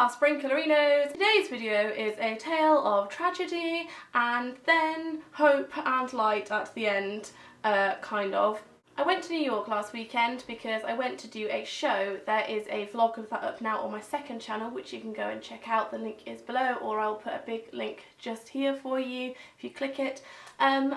Hola Sprinklerinos! Today's video is a tale of tragedy and then hope and light at the end, kind of. I went to New York last weekend because I went to do a show. There is a vlog of that up now on my second channel, which you can go and check out. The link is below, or I'll put a big link just here for you if you click it. And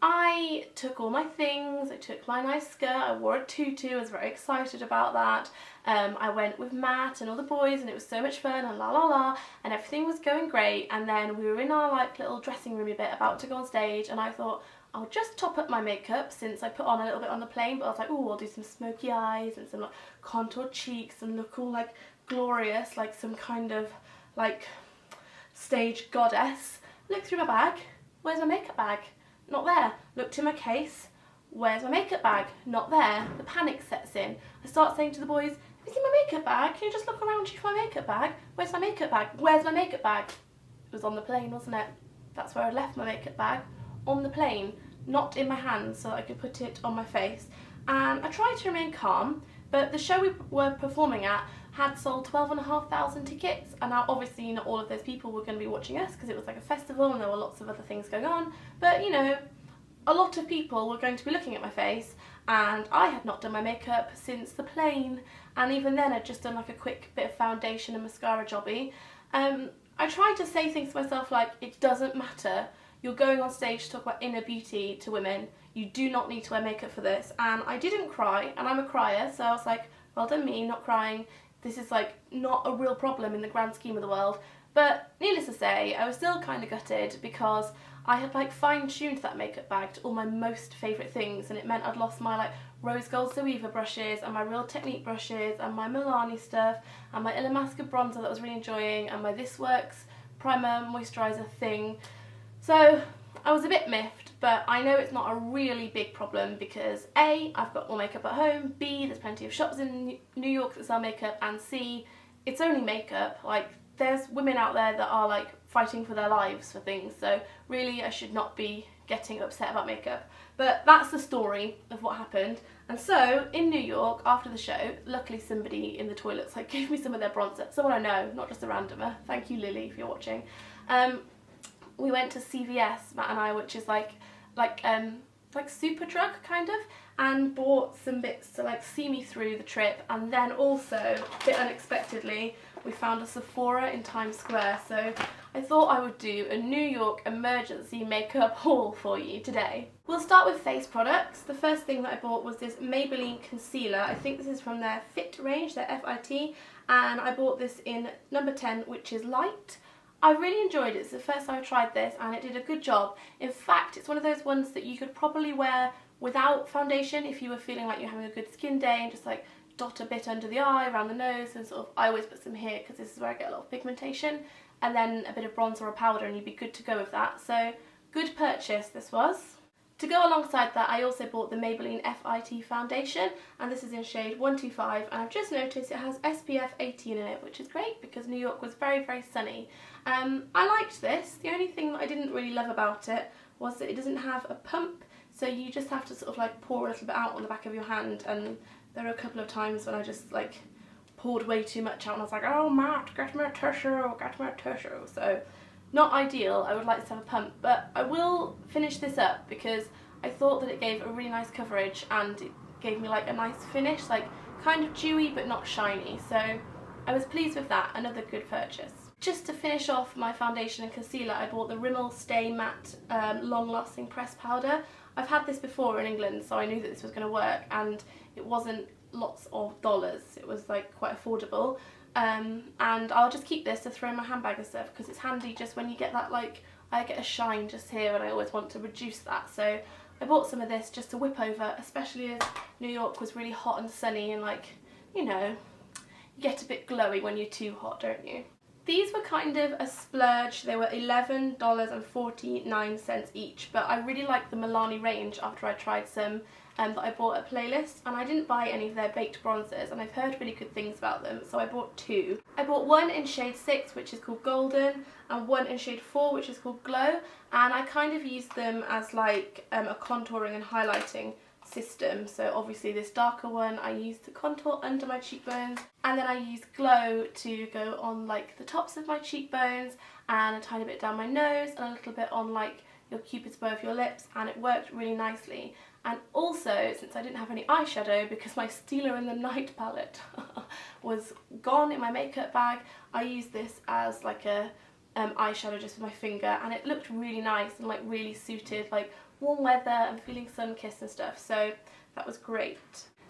I took all my things, I took my nice skirt, I wore a tutu, I was very excited about that. I went with Matt and all the boys and it was so much fun and la la la, and everything was going great. And then we were in our like little dressing room a bit about to go on stage, and I thought I'll just top up my makeup since I put on a little bit on the plane, but I was like, oh, I'll do some smoky eyes and some like contoured cheeks and look all like glorious, like some kind of like stage goddess. Look through my bag, where's my makeup bag? Not there. Looked in my case, where's my makeup bag? Not there. The panic sets in. I start saying to the boys, have you seen my makeup bag? Can you just look around for my makeup bag? Where's my makeup bag? Where's my makeup bag? It was on the plane, wasn't it? That's where I left my makeup bag. On the plane, not in my hands so I could put it on my face. And I tried to remain calm, but the show we were performing at had sold 12,500 tickets, and now obviously not all of those people were going to be watching us because it was like a festival and there were lots of other things going on, but you know, a lot of people were going to be looking at my face, and I had not done my makeup since the plane, and even then I'd just done like a quick bit of foundation and mascara jobby. I tried to say things to myself like, it doesn't matter, you're going on stage to talk about inner beauty to women, you do not need to wear makeup for this. And I didn't cry, and I'm a crier, so I was like, well done me, not crying. This is like not a real problem in the grand scheme of the world. But needless to say, I was still kind of gutted because I had like fine-tuned that makeup bag to all my most favourite things, and it meant I'd lost my like rose gold Zoeva brushes and my Real Technique brushes and my Milani stuff and my Illamasqua bronzer that I was really enjoying and my This Works primer moisturiser thing. So I was a bit miffed, but I know it's not a really big problem because A, I've got more makeup at home, B, there's plenty of shops in New York that sell makeup, and C, it's only makeup. Like, there's women out there that are like fighting for their lives for things, so really I should not be getting upset about makeup. But that's the story of what happened. And so in New York after the show, luckily somebody in the toilets like gave me some of their bronzer, someone I know, not just a randomer. Thank you, Lily, if you're watching. We went to CVS, Matt and I, which is like Superdrug kind of, and bought some bits to like see me through the trip. And then also, a bit unexpectedly, we found a Sephora in Times Square, so I thought I would do a New York emergency makeup haul for you today. We'll start with face products. The first thing that I bought was this Maybelline concealer. I think this is from their Fit range, their FIT, and I bought this in number 10, which is light. I really enjoyed it. It's the first time I tried this and it did a good job. In fact, it's one of those ones that you could probably wear without foundation if you were feeling like you're having a good skin day, and just like dot a bit under the eye, around the nose, and sort of, I always put some here because this is where I get a lot of pigmentation, and then a bit of bronzer or powder, and you'd be good to go with that. So good purchase this was. To go alongside that, I also bought the Maybelline FIT foundation, and this is in shade 125, and I've just noticed it has SPF 18 in it, which is great because New York was very, very sunny. I liked this. The only thing that I didn't really love about it was that it doesn't have a pump, so you just have to sort of like pour a little bit out on the back of your hand, and there were a couple of times when I just like poured way too much out and I was like, oh Matt, get me a tissue, get me a tissue. So not ideal. I would like to have a pump, but I will finish this up because I thought that it gave a really nice coverage and it gave me like a nice finish, like kind of dewy but not shiny, so I was pleased with that. Another good purchase. Just to finish off my foundation and concealer, I bought the Rimmel Stay Matte Long Lasting Pressed Powder. I've had this before in England, so I knew that this was going to work, and it wasn't lots of dollars, it was like quite affordable. And I'll just keep this to throw in my handbag and stuff because it's handy just when you get that, like, I get a shine just here and I always want to reduce that, so I bought some of this just to whip over, especially as New York was really hot and sunny, and like, you know, you get a bit glowy when you're too hot, don't you? These were kind of a splurge. They were $11.49 each, but I really liked the Milani range after I tried some that I bought at Playlist, and I didn't buy any of their baked bronzers, and I've heard really good things about them, so I bought two. I bought one in shade 6, which is called Golden, and one in shade 4, which is called Glow, and I kind of used them as like a contouring and highlighting system. So obviously this darker one I use to contour under my cheekbones, and then I use glow to go on like the tops of my cheekbones and a tiny bit down my nose and a little bit on like your cupid's bow of your lips, and it worked really nicely. And also, since I didn't have any eyeshadow because my Stealer in the Night palette was gone in my makeup bag, I used this as like a eyeshadow just with my finger, and it looked really nice and like really suited like warm weather and feeling sun-kissed and stuff, so that was great.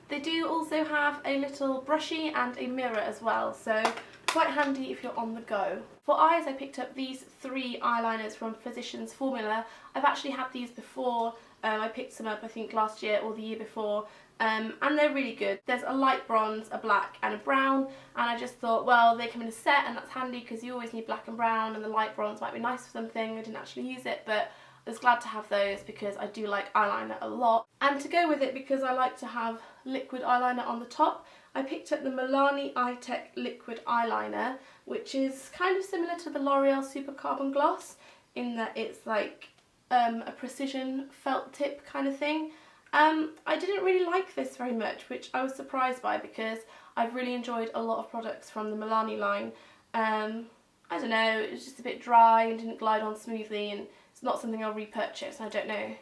They do also have a little brushie and a mirror as well, so quite handy if you're on the go. For eyes, I picked up these 3 eyeliners from Physicians Formula. I've actually had these before. I picked some up I think last year or the year before, and they're really good. There's a light bronze, a black and a brown, and I just thought, well, they come in a set and that's handy because you always need black and brown, and the light bronze might be nice for something. I didn't actually use it, but I was glad to have those because I do like eyeliner a lot. And to go with it, because I like to have liquid eyeliner on the top, I picked up the Milani Eye Tech liquid eyeliner, which is kind of similar to the L'Oreal Super Carbon Gloss in that it's like a precision felt tip kind of thing. I didn't really like this very much, which I was surprised by because I've really enjoyed a lot of products from the Milani line. I don't know, it was just a bit dry and didn't glide on smoothly, and it's not something I'll repurchase. I don't know.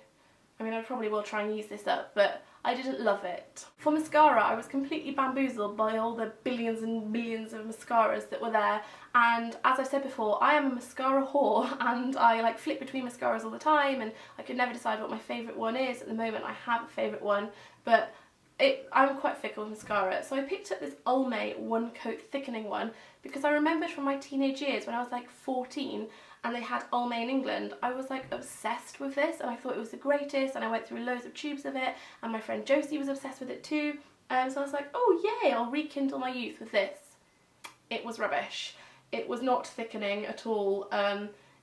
I mean, I probably will try and use this up, but I didn't love it. For mascara, I was completely bamboozled by all the billions and millions of mascaras that were there, and as I said before, I am a mascara whore, and I like flip between mascaras all the time, and I could never decide what my favourite one is. At the moment I have a favourite one, but I'm quite fickle with mascara, so I picked up this Olme One Coat Thickening one because I remembered from my teenage years when I was like 14 and they had Olme in England. I was like obsessed with this and I thought it was the greatest, and I went through loads of tubes of it, and my friend Josie was obsessed with it too, so I was like, oh yay, I'll rekindle my youth with this. It was rubbish. It was not thickening at all.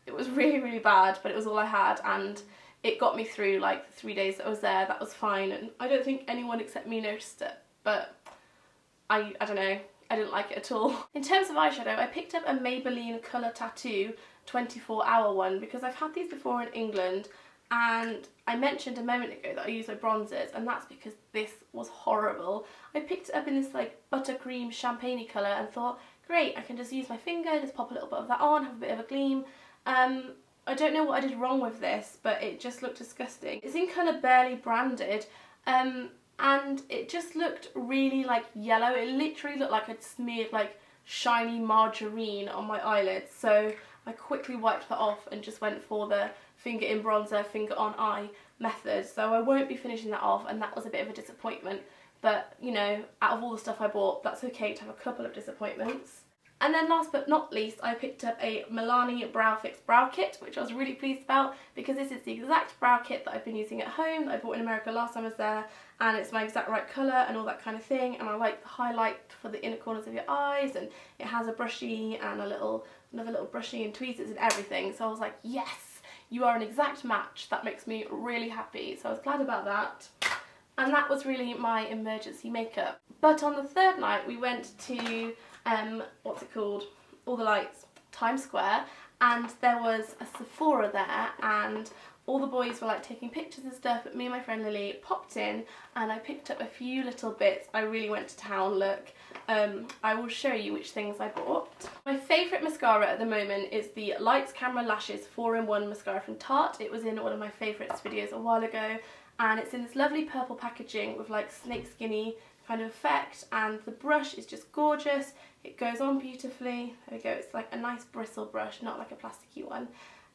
It was really, really bad, but it was all I had, and it got me through like the 3 days that I was there. That was fine, and I don't think anyone except me noticed it, but I don't know, I didn't like it at all. In terms of eyeshadow, I picked up a Maybelline Colour Tattoo 24-hour one because I've had these before in England, and I mentioned a moment ago that I use my bronzers, and that's because this was horrible. I picked it up in this like buttercream champagne-y colour and thought, great, I can just use my finger, just pop a little bit of that on, have a bit of a gleam. I don't know what I did wrong with this, but it just looked disgusting. It's in colour Barely Branded, and it just looked really like yellow. It literally looked like I'd smeared like shiny margarine on my eyelids, so I quickly wiped that off and just went for the finger in bronzer, finger on eye method. So I won't be finishing that off, and that was a bit of a disappointment, but you know, out of all the stuff I bought, that's okay to have a couple of disappointments. And then last but not least, I picked up a Milani Brow Fix Brow Kit, which I was really pleased about because this is the exact brow kit that I've been using at home, that I bought in America last time I was there, and it's my exact right colour and all that kind of thing, and I like the highlight for the inner corners of your eyes, and it has a brushie and another little brushie and tweezers and everything, so I was like, yes, you are an exact match. That makes me really happy, so I was glad about that. And that was really my emergency makeup. But on the third night we went to what's it called? All the Lights, Times Square, and there was a Sephora there, and all the boys were like taking pictures and stuff, but me and my friend Lily popped in and I picked up a few little bits. I really went to town, look. I will show you which things I bought. My favourite mascara at the moment is the Lights Camera Lashes 4-in-1 mascara from Tarte. It was in one of my favourites videos a while ago, and it's in this lovely purple packaging with like snake skinny kind of effect, and the brush is just gorgeous. It goes on beautifully. There we go, it's like a nice bristle brush, not like a plasticky one.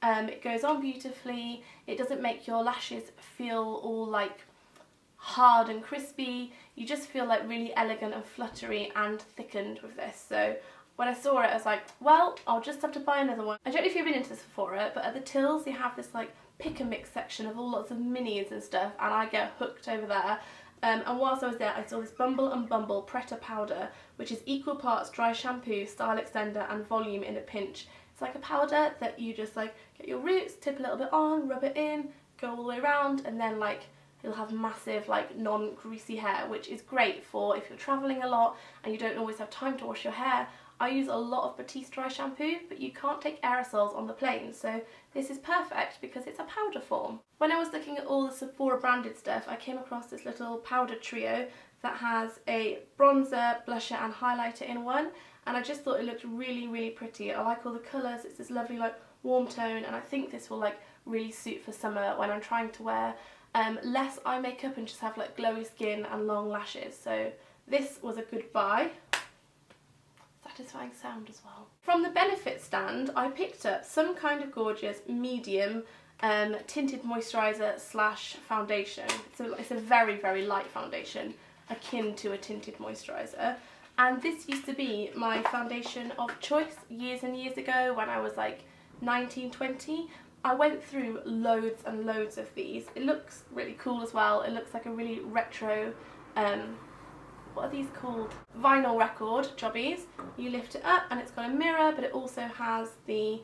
It goes on beautifully. It doesn't make your lashes feel all like hard and crispy. You just feel like really elegant and fluttery and thickened with this. So when I saw it, I was like, well, I'll just have to buy another one. I don't know if you've been into Sephora, but at the tills they have this like pick and mix section of all lots of minis and stuff, and I get hooked over there. And whilst I was there, I saw this Bumble and Bumble Preta powder, which is equal parts dry shampoo, style extender and volume in a pinch. It's like a powder that you just like get your roots, tip a little bit on, rub it in, go all the way around, and then like you'll have massive like non-greasy hair, which is great for if you're travelling a lot and you don't always have time to wash your hair. I use a lot of Batiste dry shampoo, but you can't take aerosols on the plane, so this is perfect because it's a powder form. When I was looking at all the Sephora branded stuff, I came across this little powder trio that has a bronzer, blusher and highlighter in one, and I just thought it looked really, really pretty. I like all the colours, it's this lovely like warm tone, and I think this will like really suit for summer when I'm trying to wear less eye makeup and just have like glowy skin and long lashes. So this was a good buy. Satisfying sound as well. From the Benefit stand, I picked up some kind of gorgeous medium tinted moisturiser slash foundation. It's a very, very light foundation, akin to a tinted moisturiser. And this used to be my foundation of choice years and years ago when I was like 19, 20. I went through loads and loads of these. It looks really cool as well. It looks like a really retro, what are these called? Vinyl record jobbies. You lift it up and it's got a mirror, but it also has the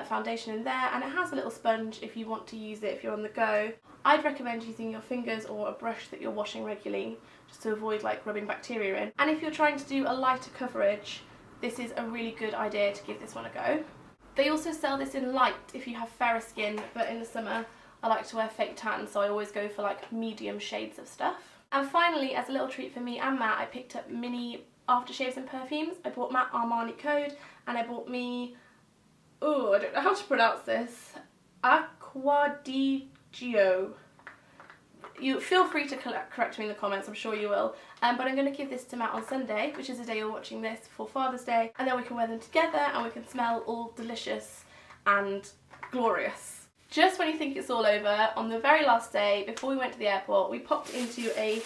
foundation in there, and it has a little sponge if you want to use it if you're on the go. I'd recommend using your fingers or a brush that you're washing regularly just to avoid like rubbing bacteria in. And if you're trying to do a lighter coverage, this is a really good idea to give this one a go. They also sell this in light if you have fairer skin, but in the summer I like to wear fake tan, so I always go for like medium shades of stuff. And finally, as a little treat for me and Matt, I picked up mini aftershaves and perfumes. I bought Matt Armani Code, and I bought me, oh, I don't know how to pronounce this, Acquadigio. You feel free to correct me in the comments, I'm sure you will. But I'm going to give this to Matt on Sunday, which is the day you're watching this, for Father's Day, and then we can wear them together and we can smell all delicious and glorious. Just when you think it's all over, on the very last day, before we went to the airport, we popped into a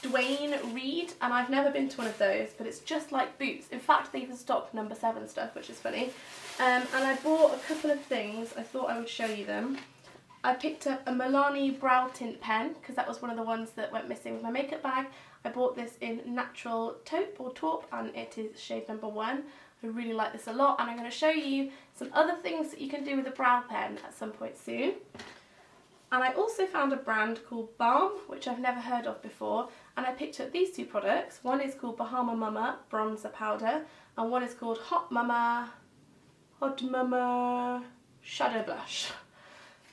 Dwayne Reed, and I've never been to one of those, but it's just like Boots. In fact, they even stocked number 7 stuff, which is funny. And I bought a couple of things. I thought I would show you them. I picked up a Milani brow tint pen, because that was one of the ones that went missing with my makeup bag. I bought this in Natural Taupe, and it is shade number 1. I really like this a lot, and I'm going to show you some other things that you can do with a brow pen at some point soon. And I also found a brand called Balm, which I've never heard of before, and I picked up these two products. One is called Bahama Mama Bronzer Powder, and one is called Hot Mama Shadow Blush.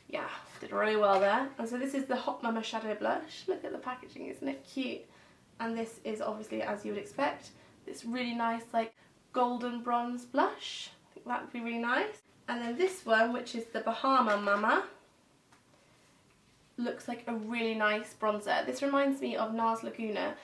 Yeah, did really well there. And so this is the Hot Mama Shadow Blush. Look at the packaging, isn't it cute? And this is obviously, as you would expect, this really nice like golden bronze blush. I think that would be really nice. And then this one, which is the Bahama Mama, looks like a really nice bronzer. This reminds me of NARS Laguna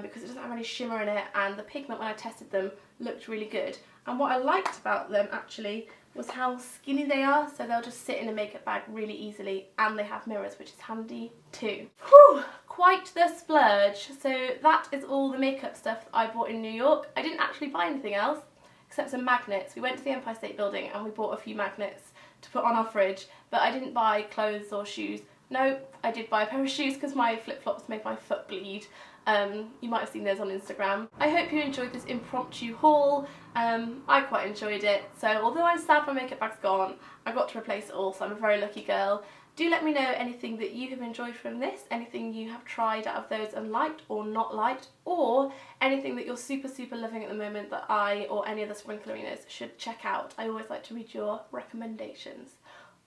because it doesn't have any shimmer in it, and the pigment when I tested them looked really good. And what I liked about them actually was how skinny they are, so they'll just sit in a makeup bag really easily, and they have mirrors, which is handy too. Whew, quite the splurge. So that is all the makeup stuff I bought in New York. I didn't actually buy anything else except some magnets. We went to the Empire State Building and we bought a few magnets to put on our fridge, but I didn't buy clothes or shoes. No, I did buy a pair of shoes because my flip-flops made my foot bleed. You might have seen those on Instagram. I hope you enjoyed this impromptu haul. I quite enjoyed it. So although I'm sad my makeup bag's gone, I got to replace it all, so I'm a very lucky girl. Do let me know anything that you have enjoyed from this, anything you have tried out of those and liked or not liked, or anything that you're super loving at the moment that I or any other sprinklerinas should check out. I always like to read your recommendations.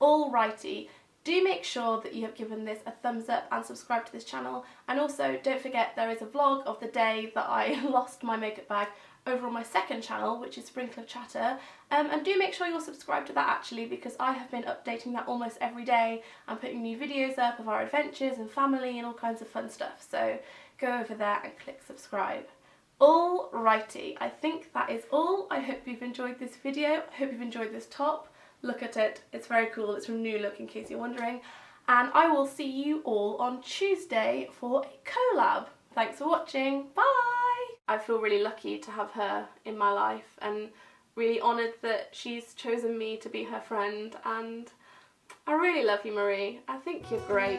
Alrighty. Do make sure that you have given this a thumbs up and subscribe to this channel, and also don't forget there is a vlog of the day that I lost my makeup bag over on my second channel, which is Sprinkler Chatter, and do make sure you're subscribed to that actually, because I have been updating that almost every day and putting new videos up of our adventures and family and all kinds of fun stuff, so go over there and click subscribe. Alrighty, I think that is all. I hope you've enjoyed this video, I hope you've enjoyed this top. Look at it, it's very cool, it's from New Look in case you're wondering. And I will see you all on Tuesday for a collab. Thanks for watching, bye! I feel really lucky to have her in my life and really honoured that she's chosen me to be her friend, and I really love you, Marie. I think you're great.